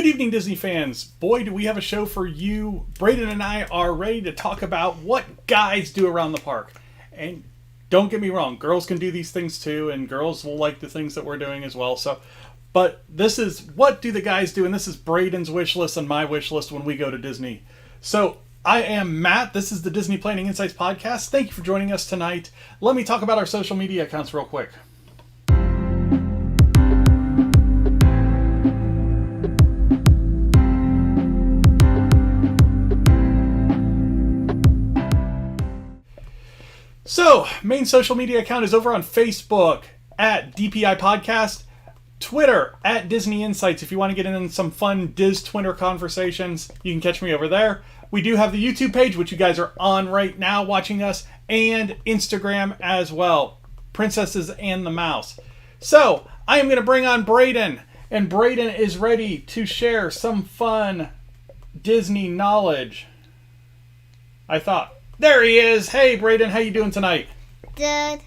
Good evening, Disney fans. Boy, do we have a show for you. Brayden and I are ready to talk about what guys do around the park. And don't get me wrong, girls can do these things too, and girls will like the things that we're doing as well. But this is what do the guys do, and this is Brayden's wish list and my wish list when we go to Disney. So I am Matt. This is the Disney Planning Insights Podcast. Thank you for joining us tonight. Let me talk about our social media accounts real quick. So, main social media account is over on Facebook at DPI Podcast, Twitter at Disney Insights. If you want to get in some fun Diz Twitter conversations, you can catch me over there. We do have the YouTube page, which you guys are on right now watching us, and Instagram as well, Princesses and the Mouse. So, I am going to bring on Brayden, and Brayden is ready to share some fun Disney knowledge. There he is. Hey, Brayden, how you doing tonight? Good.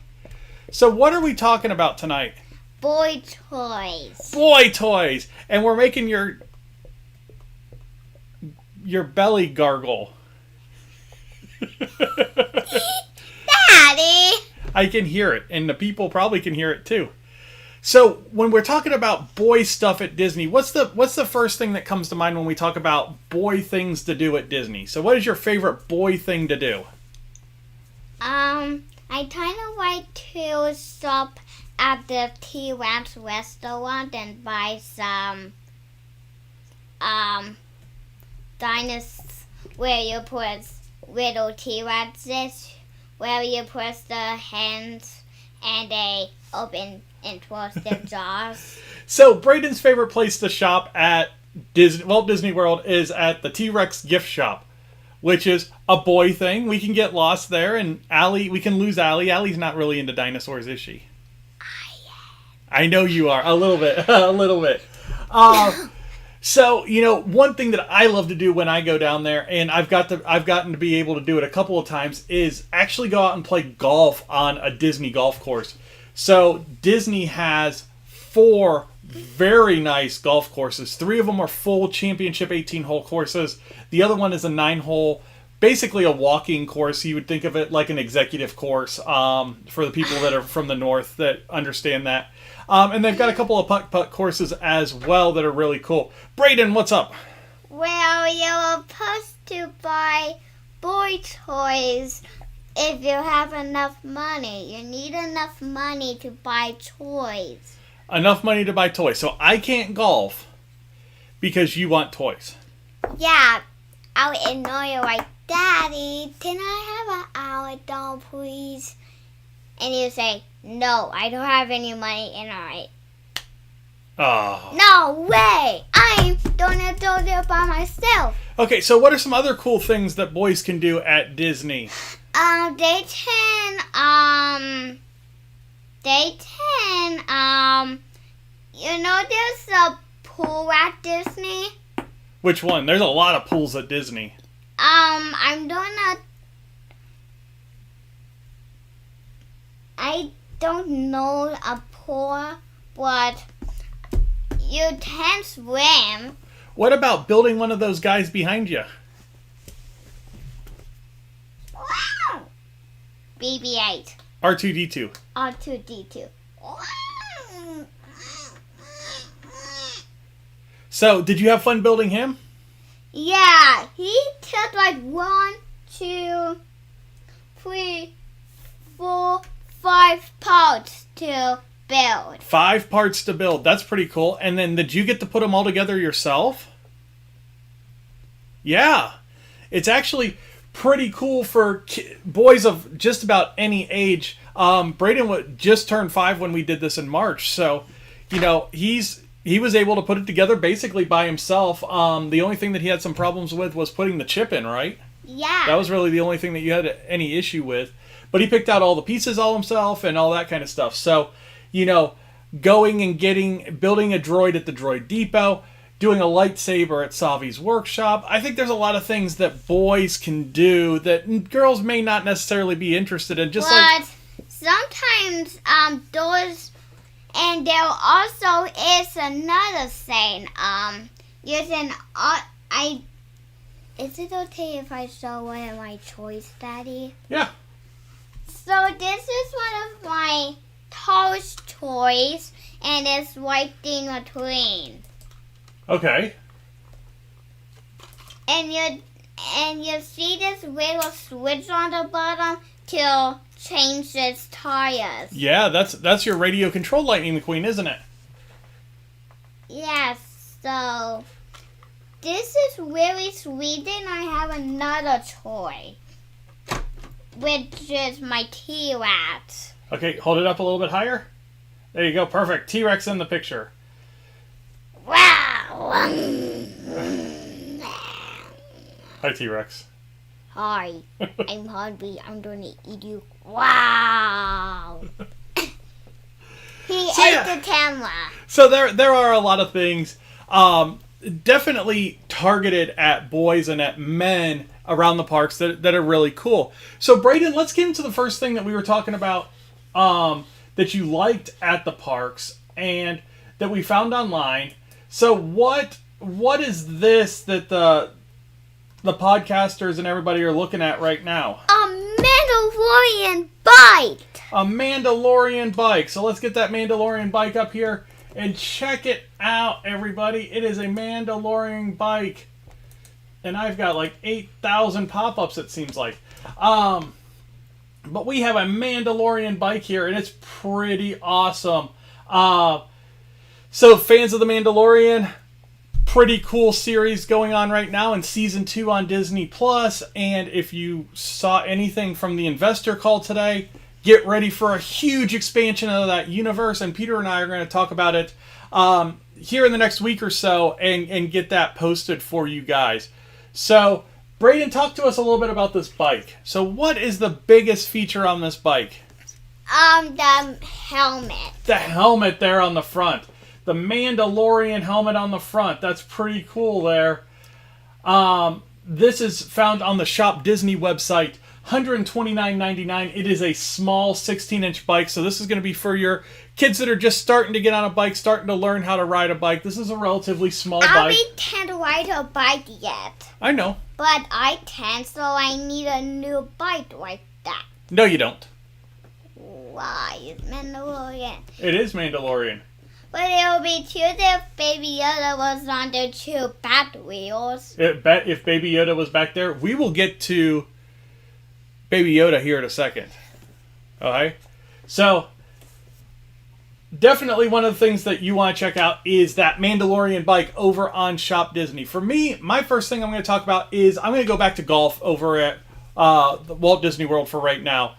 So what are we talking about tonight? Boy toys. Boy toys. And we're making your belly gargle. Daddy! I can hear it, and the people probably can hear it too. So when we're talking about boy stuff at Disney, what's the first thing that comes to mind when we talk about boy things to do at Disney? So what is your favorite boy thing to do? I kind of like to stop at the T-Rex restaurant and buy some dinosaurs where you put little T-Rexes, where you press the hands and they open and close their jaws. So Brayden's favorite place to shop at Walt Disney World is at the T-Rex gift shop, which is a boy thing. We can get lost there, and we can lose Allie. Allie's not really into dinosaurs, is she? I know you are. A little bit. So, one thing that I love to do when I go down there, and I've gotten to be able to do it a couple of times, is actually go out and play golf on a Disney golf course. So Disney has 4 very nice golf courses. 3 of them are full championship 18-hole courses. The other one is a 9-hole, basically a walking course. You would think of it like an executive course for the people that are from the north that understand that. And they've got a couple of putt-putt courses as well that are really cool. Brayden, what's up? Well, you're supposed to buy boy toys if you have enough money. You need enough money to buy toys. Enough money to buy toys. So I can't golf because you want toys. Yeah, I'll ignore you like, Daddy, can I have an hour doll, please? And you say, no, I don't have any money in it. Oh. No way! I'm gonna do it by myself. Okay, so what are some other cool things that boys can do at Disney? They can, there's a pool at Disney. Which one? There's a lot of pools at Disney. I don't know a pool, but you can swim. What about building one of those guys behind you? Wow! BB-8. R2-D2. R2-D2. So, did you have fun building him? Yeah, he took like 1, 2, 3, 4, 5 parts to build. 5 parts to build. That's pretty cool. And then did you get to put them all together yourself? Yeah. It's actually pretty cool for boys of just about any age. Brayden just turned 5 when we did this in March. So, he was able to put it together basically by himself. The only thing that he had some problems with was putting the chip in, right? Yeah. That was really the only thing that you had any issue with. But he picked out all the pieces all himself and all that kind of stuff. So, going and building a droid at the Droid Depot, doing a lightsaber at Savi's workshop. I think there's a lot of things that boys can do that girls may not necessarily be interested in. Sometimes those, and there also is another thing. using Is it okay if I show one of my toys, Daddy? Yeah. So this is one of my toys, and it's right in between. Okay. And you see this little switch on the bottom to change its tires. Yeah, that's your radio controlled Lightning McQueen, isn't it? Yes, so this is really sweet, and I have another toy, which is my T-Rex. Okay, hold it up a little bit higher. There you go, perfect. T-Rex in the picture. Wow! Hi, T-Rex. Hi, I'm hungry. I'm gonna eat you. Wow! He ate the camera. So there are a lot of things definitely targeted at boys and at men around the parks that are really cool. So Brayden, let's get into the first thing that we were talking about that you liked at the parks and that we found online. So what is this that the podcasters and everybody are looking at right now? A Mandalorian bike! A Mandalorian bike. So let's get that Mandalorian bike up here and check it out, everybody. It is a Mandalorian bike. And I've got like 8,000 pop-ups, it seems like. But we have a Mandalorian bike here, and it's pretty awesome. So fans of The Mandalorian, pretty cool series going on right now in season 2 on Disney Plus. And if you saw anything from the investor call today, get ready for a huge expansion of that universe. And Peter and I are going to talk about it here in the next week or so and get that posted for you guys. So, Brayden, talk to us a little bit about this bike. So what is the biggest feature on this bike? The helmet. The helmet there on the front. The Mandalorian helmet on the front. That's pretty cool there. This is found on the Shop Disney website. $129.99. It is a small 16-inch bike, so this is going to be for your kids that are just starting to get on a bike, starting to learn how to ride a bike. This is a relatively small bike. I can't ride a bike yet. I know. But I can, so I need a new bike like that. No, you don't. Why? It's Mandalorian. It is Mandalorian. But it would be cute if Baby Yoda was on the 2 bat wheels. If Baby Yoda was back there, we will get to Baby Yoda here in a second. Alright? So, definitely one of the things that you want to check out is that Mandalorian bike over on Shop Disney. For me, my first thing I'm going to talk about is I'm going to go back to golf over at the Walt Disney World for right now.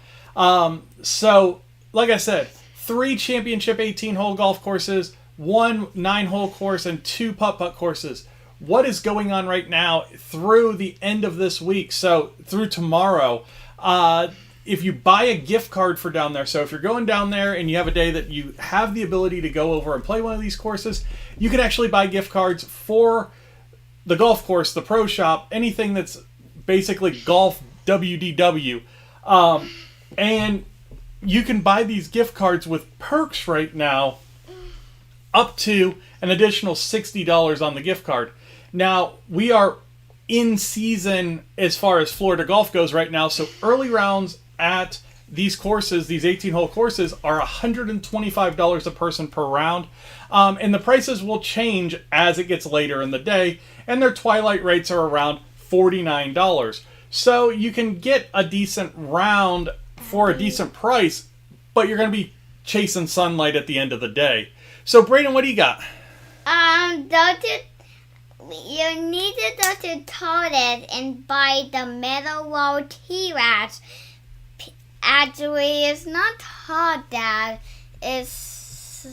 So, like I said, 3 championship 18-hole golf courses, 1 9-hole course, and 2 putt-putt courses. What is going on right now through the end of this week, so through tomorrow, if you buy a gift card for down there, so if you're going down there and you have a day that you have the ability to go over and play one of these courses, you can actually buy gift cards for the golf course, the pro shop, anything that's basically golf WDW. And you can buy these gift cards with perks right now up to an additional $60 on the gift card. Now, we are in season as far as Florida golf goes right now, so early rounds at these courses, these 18-hole courses, are $125 a person per round. And the prices will change as it gets later in the day, and their twilight rates are around $49. So you can get a decent round for a decent price, but you're going to be chasing sunlight at the end of the day. So, Brayden, what do you got? You need to go to Target and buy the Metal World T-Rex. Actually, it's not hard, Dad. It's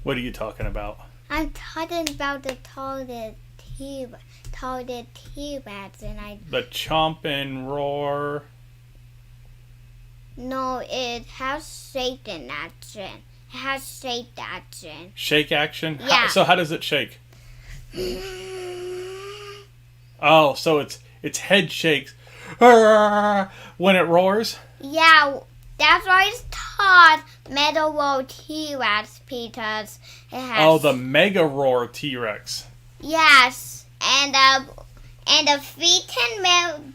What are you talking about? I'm talking about the Target T-Rex, and The Chomp and Roar. No, it has shake in action. It has shake action. Shake action? Yeah. So how does it shake? Oh, so its head shakes when it roars. Yeah, that's why it's called Mandalorian T-Rex because it has... Oh, the Mega Roar T-Rex. Yes, and the feet can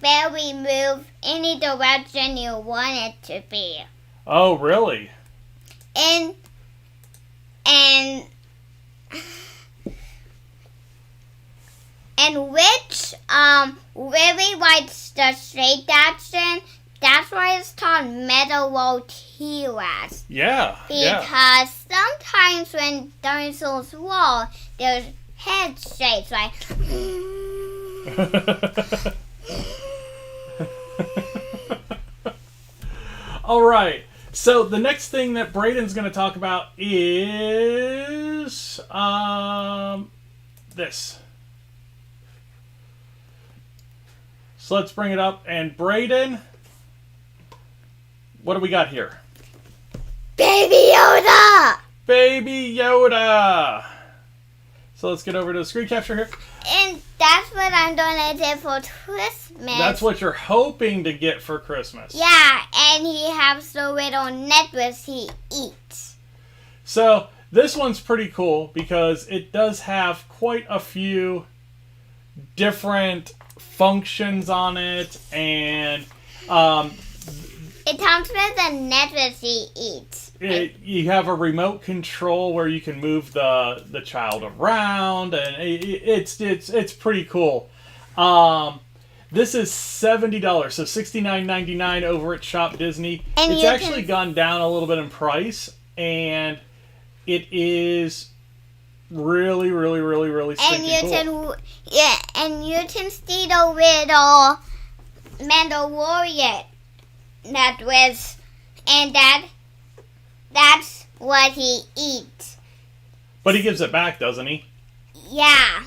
barely move any direction you want it to be. Oh, really? And which really likes the straight action. That's why it's called Mandalorian T-Rex. Yeah. Because sometimes when dinosaurs roll, their head shakes like. All right. So the next thing that Brayden's going to talk about is this. So let's bring it up. And Brayden, what do we got here? Baby Yoda! Baby Yoda! So let's get over to the screen capture here. And that's what I'm going to do for Christmas. That's what you're hoping to get for Christmas. Yeah, and he has the little necklace he eats. So this one's pretty cool because it does have quite a few different functions on it, and it comes with the necklace he eats. You have a remote control where you can move the child around, and it's pretty cool. This is $70, so $69.99 over at Shop Disney. And it's actually gone down a little bit in price, and it is really, really, really, really cool. And you can see the little Mandalorian necklace, and that's what he eats. But he gives it back, doesn't he? Yeah.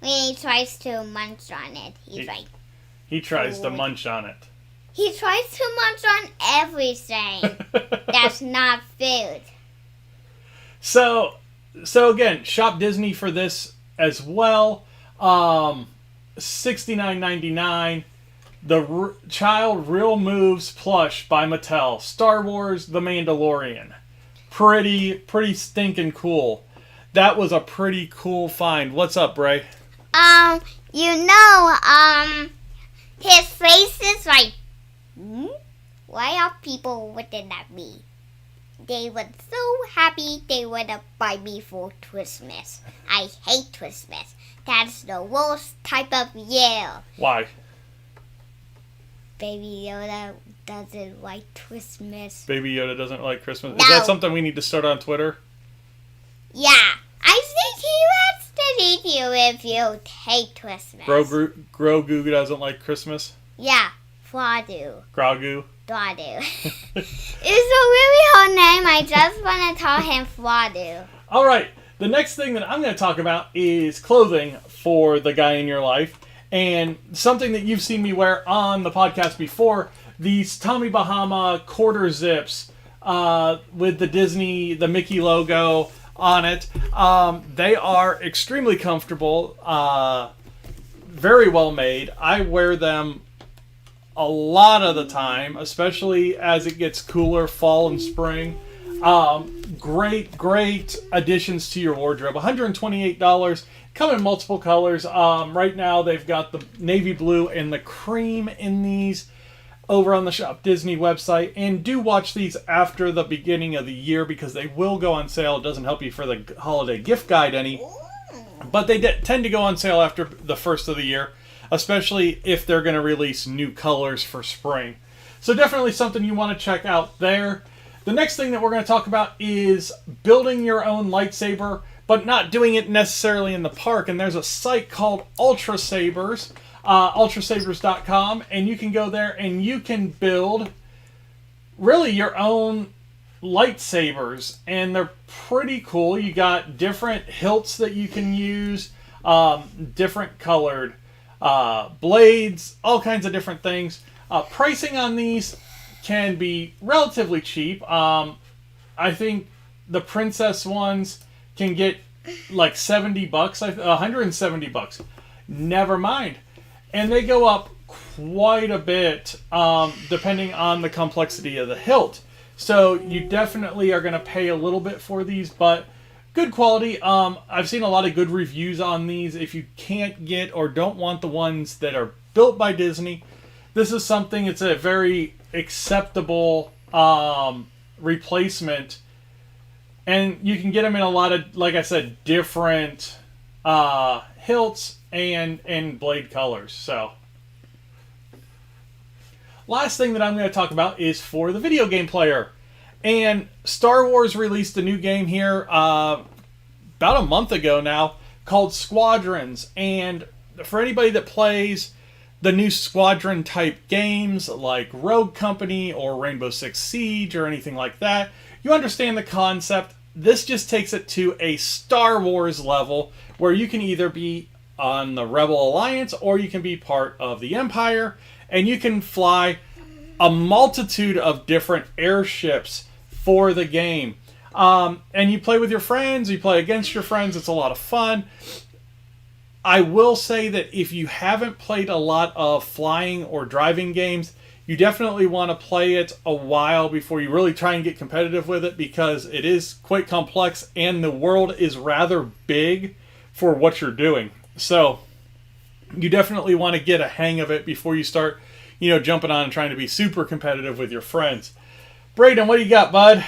When he tries to munch on it, he tries to munch on it. He tries to munch on everything. That's not food. So again, Shop Disney for this as well. $69.99. The Child Real Moves plush by Mattel. Star Wars: The Mandalorian. Pretty stinking cool. That was a pretty cool find. What's up, Bray? His face is like, why are people looking at me? They were so happy they would have buy me for Christmas. I hate Christmas. That's the worst type of year. Why? Baby Yoda doesn't like Christmas. Baby Yoda doesn't like Christmas? No. Is that something we need to start on Twitter? Yeah. I think he wants to meet you if you hate Christmas. Grogu doesn't like Christmas? Yeah. Fladu. Grogu? Fladu. It's a really hard name. I just want to call him Fladu. All right. The next thing that I'm going to talk about is clothing for the guy in your life. And something that you've seen me wear on the podcast before, these Tommy Bahama quarter zips with the Mickey logo on it. They are extremely comfortable, very well made. I wear them a lot of the time, especially as it gets cooler, fall and spring. Great additions to your wardrobe. $128. Come in multiple colors. Right now they've got the navy blue and the cream in these over on the Shop Disney website. And do watch these after the beginning of the year because they will go on sale. It doesn't help you for the holiday gift guide any. But they tend to go on sale after the first of the year, especially if they're going to release new colors for spring. So definitely something you want to check out there. The next thing that we're going to talk about is building your own lightsaber, but not doing it necessarily in the park. And there's a site called Ultrasabers, ultrasabers.com, and you can go there and you can build really your own lightsabers, and they're pretty cool. You got different hilts that you can use, different colored blades, all kinds of different things. Pricing on these can be relatively cheap. I think the princess ones can get like $70, $170. Never mind. and they go up quite a bit depending on the complexity of the hilt. So you definitely are going to pay a little bit for these, but good quality. I've seen a lot of good reviews on these. If you can't get or don't want the ones that are built by Disney, this is something, it's a very acceptable replacement. And you can get them in a lot of, like I said, different hilts and blade colors. So, last thing that I'm going to talk about is for the video game player. And Star Wars released a new game here about a month ago now called Squadrons. And for anybody that plays the new Squadron type games like Rogue Company or Rainbow Six Siege or anything like that, you understand the concept. This just takes it to a Star Wars level where you can either be on the Rebel Alliance or you can be part of the Empire, and you can fly a multitude of different airships for the game. And you play with your friends, you play against your friends, it's a lot of fun. I will say that if you haven't played a lot of flying or driving games, you definitely want to play it a while before you really try and get competitive with it, because it is quite complex and the world is rather big for what you're doing. So you definitely want to get a hang of it before you start, jumping on and trying to be super competitive with your friends. Brayden, what do you got, bud?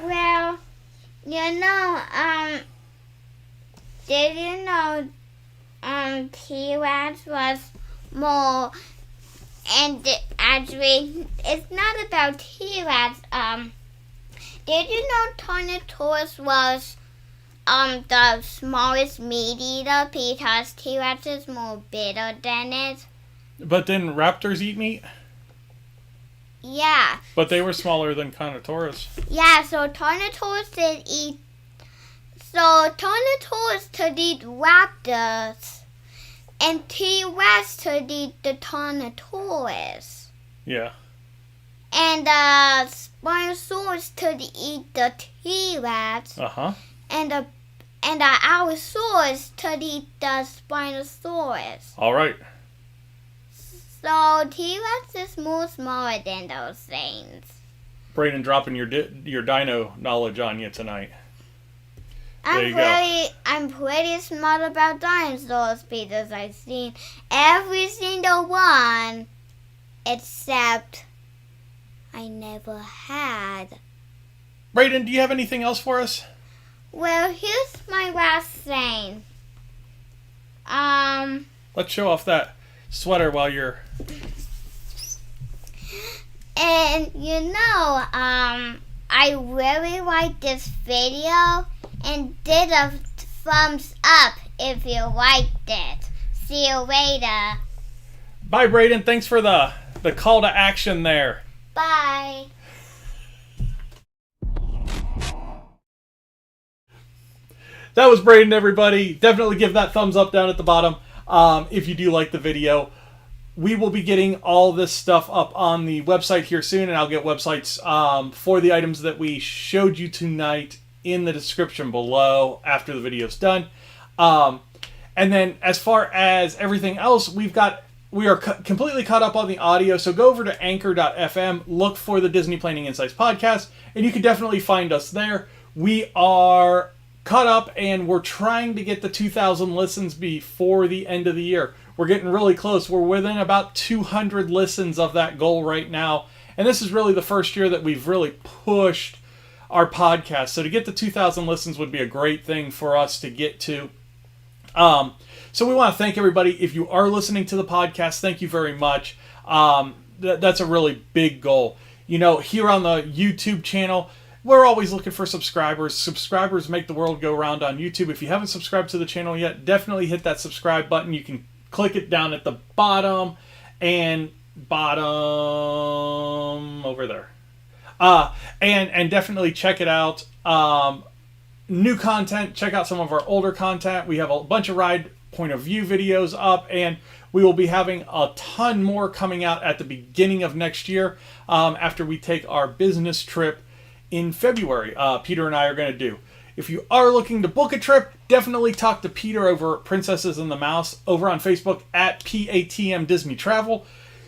Well, did you know T-Rex was more, and actually, it's not about T-Rex. Did you know Tyrannosaurus was the smallest meat eater because T-Rex is more bigger than it? But then raptors eat meat? Yeah. But they were smaller than Tyrannosaurus. Yeah, so Tyrannosaurus did eat. So Tyrannosaurus could eat raptors, and T-Rex could eat the Tyrannosaurus. Yeah. And the Spinosaurus could eat the T-Rex. Uh-huh. And the Allosaurus could eat the Spinosaurus. All right. So T-Rex is more smaller than those things. Brayden dropping your dino knowledge on you tonight. I'm pretty smart about dinosaurs because I've seen every single one, except I never had. Brayden, do you have anything else for us? Well, here's my last thing. Let's show off that sweater while you're... And I really like this video, and did a thumbs up if you liked it. See you later. Bye, Brayden. Thanks for the call to action there. Bye. That was Brayden, everybody. Definitely give that thumbs up down at the bottom if you do like the video. We will be getting all this stuff up on the website here soon, and I'll get websites for the items that we showed you tonight in the description below after the video's done. And then as far as everything else, we are completely caught up on the audio, so go over to anchor.fm, look for the Disney Planning Insights podcast, and you can definitely find us there. We are caught up, and we're trying to get the 2,000 listens before the end of the year. We're getting really close. We're within about 200 listens of that goal right now, and this is really the first year that we've really pushed our podcast. So to get to 2,000 listens would be a great thing for us to get to. So we want to thank everybody. If you are listening to the podcast, thank you very much. That's a really big goal. Here on the YouTube channel, we're always looking for subscribers. Subscribers make the world go round on YouTube. If you haven't subscribed to the channel yet, definitely hit that subscribe button. You can click it down at the bottom over there. And definitely check it out. New content. Check out some of our older content. We have a bunch of ride point of view videos up, and we will be having a ton more coming out at the beginning of next year after we take our business trip in February. Peter and I are going to do. If you are looking to book a trip, definitely talk to Peter over at Princesses and the Mouse over on Facebook at PATM Disney Travel.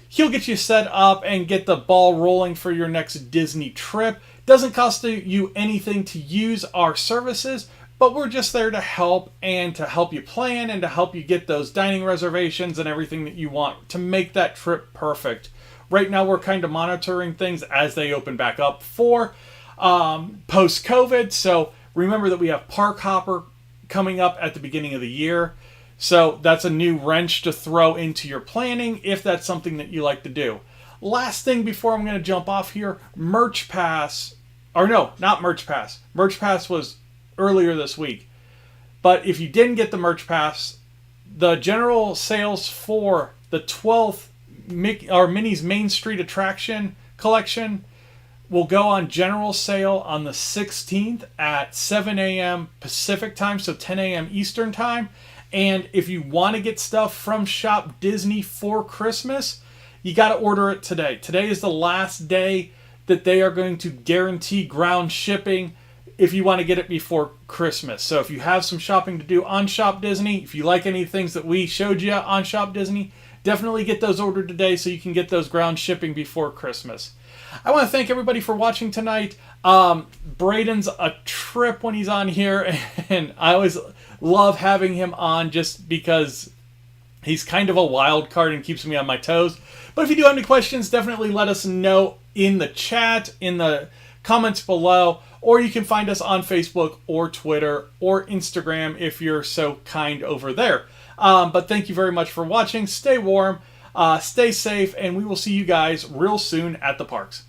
He'll get you set up and get the ball rolling for your next Disney trip. Doesn't cost you anything to use our services, but we're just there to help and to help you plan and to help you get those dining reservations and everything that you want to make that trip perfect. Right now, we're kind of monitoring things as they open back up for post-COVID. So remember that we have Park Hopper coming up at the beginning of the year. So that's a new wrench to throw into your planning if that's something that you like to do. Last thing before I'm going to jump off here, Merch Pass. Or no, not Merch Pass. Merch Pass was earlier this week. But if you didn't get the Merch Pass, the general sales for the 12th Minnie's Main Street Attraction collection will go on general sale on the 16th at 7 a.m. Pacific time, so 10 a.m. Eastern time. And if you want to get stuff from Shop Disney for Christmas, you got to order it today. Today is the last day that they are going to guarantee ground shipping if you want to get it before Christmas. So if you have some shopping to do on Shop Disney, if you like any things that we showed you on Shop Disney, definitely get those ordered today so you can get those ground shipping before Christmas. I want to thank everybody for watching tonight. Brayden's a trip when he's on here, and I always love having him on just because he's kind of a wild card and keeps me on my toes. But if you do have any questions, definitely let us know in the chat, in the comments below, or you can find us on Facebook or Twitter or Instagram if you're so kind over there. But thank you very much for watching. Stay warm, stay safe, and we will see you guys real soon at the parks.